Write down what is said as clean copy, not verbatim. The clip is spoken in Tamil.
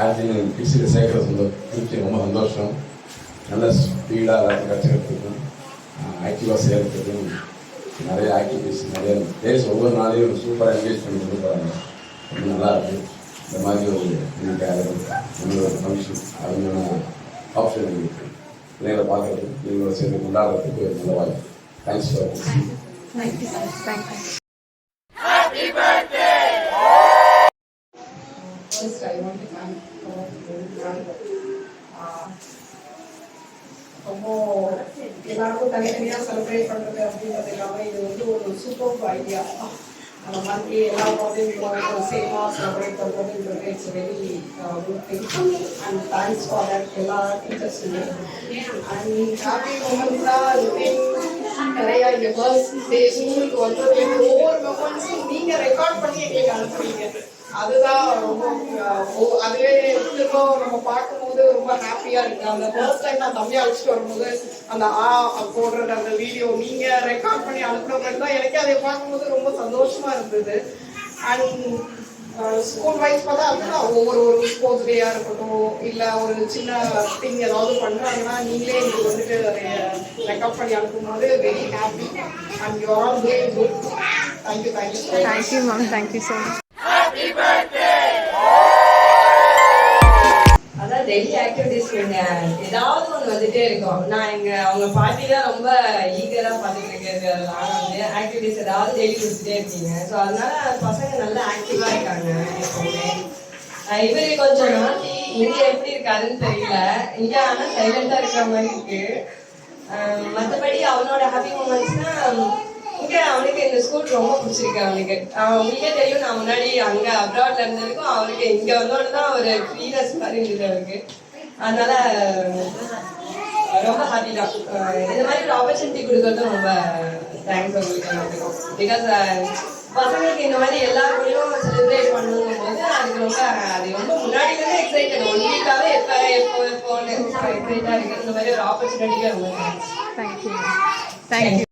ஆர்ஜின் கிட்ஸில் சேர்க்குறது திருப்தி ரொம்ப சந்தோஷம். நல்ல ஸ்பீடாக எல்லாத்தையும் கற்றுக்கிறதுக்கும் ஆக்டிவாக சேர்க்கிறதுக்கும் நிறைய ஆக்டிவிட்டிஸ் நிறைய டேஸ் ஒவ்வொரு நாளையும் சூப்பராக என்கேஜ் பண்ணி கொண்டு போகிறாங்க. ரொம்ப நல்லா இருக்குது. இந்த மாதிரி ஒரு நம்மளோட ஃபங்க்ஷன் அதுமான ஆப்ஷன் இருக்குது. பிள்ளைங்களை பார்க்குறதுக்கு நீங்களோட சேர்ந்து கொண்டாடுறதுக்கு ஒரு நல்ல வாய்ப்பு. Thanks for Happy birthday! First, I want to thank ரொம்ப எல்லாருக்கும் தனித்தனியாக செலிப்ரேட் பண்ணுறது அப்படின்றது இல்லாமல் இது வந்து ஒரு சூப்பர் ஐடியா. அந்த மாதிரி எல்லா குழந்தைங்களும் சேமாக செலிப்ரேட் பண்ணுறதுன்றது it's very good thing. And thanks for that எல்லா டீச்சர்ஸுமே. அண்ட் ஹாப்பி மூமெண்ட்ஸ் தான் நிறையா இங்கே பர்த்டே ஸ்கூலுக்கு வந்ததுலேருந்து ஒவ்வொரு மெமரிஸும் நீங்கள் ரெக்கார்ட் பண்ணி எங்களுக்கு அனுப்புறீங்க. அதுதான் ரொம்ப அதுவே திரும்ப நம்ம பார்க்கும்போது ரொம்ப ஹாப்பியா இருக்கு. அந்த ஃபர்ஸ்ட் டைம் நான் தம்பி அழைச்சிட்டு வரும்போது அந்த போடுறது அந்த வீடியோ நீங்க ரெக்கார்ட் பண்ணி அனுப்புறது தான் எனக்கு அதை பார்க்கும்போது ரொம்ப சந்தோஷமா இருந்தது. அண்ட் ஸ்கூல் வைஸ் பார்த்தா அதுதான் ஒவ்வொரு ஸ்போர்ட்ஸ் டேயா இருக்கட்டும் இல்லை ஒரு சின்ன திங் ஏதாவது பண்றாங்கன்னா நீங்களே எங்களுக்கு வந்துட்டு அதை ரெக்கார்ட் பண்ணி அனுப்பும்போது very happy. And you are all doing good. Thank you thank you ma'am. Thank you so much. அதான் டெய்லி ஆக்டிவிட்டிஸ் ஏதாவது ஒன்று வந்துட்டே இருக்கும். நான் அவங்க பாட்டி தான் ரொம்ப ஈகரா பார்த்துட்டு இருக்கிறது. அதெல்லாம் வந்து ஆக்டிவிட்டிஸ் ஏதாவது டெய்லி கொடுத்துட்டே இருக்கீங்க. ஸோ அதனால பசங்க நல்லா ஆக்டிவா இருக்காங்க எப்பவுமே. இவரு கொஞ்சம் நாட்டி இங்க எப்படி இருக்காதுன்னு தெரியல. இங்க ஆனா சைலண்டா இருக்கிற மாதிரி இருக்கு. மற்றபடி அவனோட ஹாப்பி மூமெண்ட்ஸ்னா இங்க அவனுக்கு இந்த ஸ்கூல் ரொம்ப பிடிச்சிருக்கு. அவனுக்கு உங்களுக்கே தெரியும், நான் முன்னாடி அங்க அப்ராட்ல இருந்ததுக்கும் அவனுக்கு இங்க வந்தோட தான் ஒரு ஃப்ரீனஸ் மாதிரி இருந்தது அவனுக்கு. அதனால ரொம்ப ஹாப்பி தான். இந்த மாதிரி ஒரு ஆப்பர்ச்சுனிட்டி கொடுக்கறதும் ரொம்ப தேங்க்ஸ் உங்களுக்கு எல்லாத்துக்கும். பிகாஸ் பசங்களுக்கு இந்த மாதிரி எல்லாருக்கும் செலிப்ரேட் பண்ணணும் போது அதுக்கு ரொம்ப அது ரொம்ப முன்னாடியிலேருந்து எக்ஸைட்டட். ஒன் வீக்காவே எப்போன்னு எக்ஸைட்டா இருக்கு. இந்த மாதிரி ஒரு ஆப்பர்ச்சுனிட்டிக்கு ரொம்ப தேங்க்ஸ். தேங்க்யூ.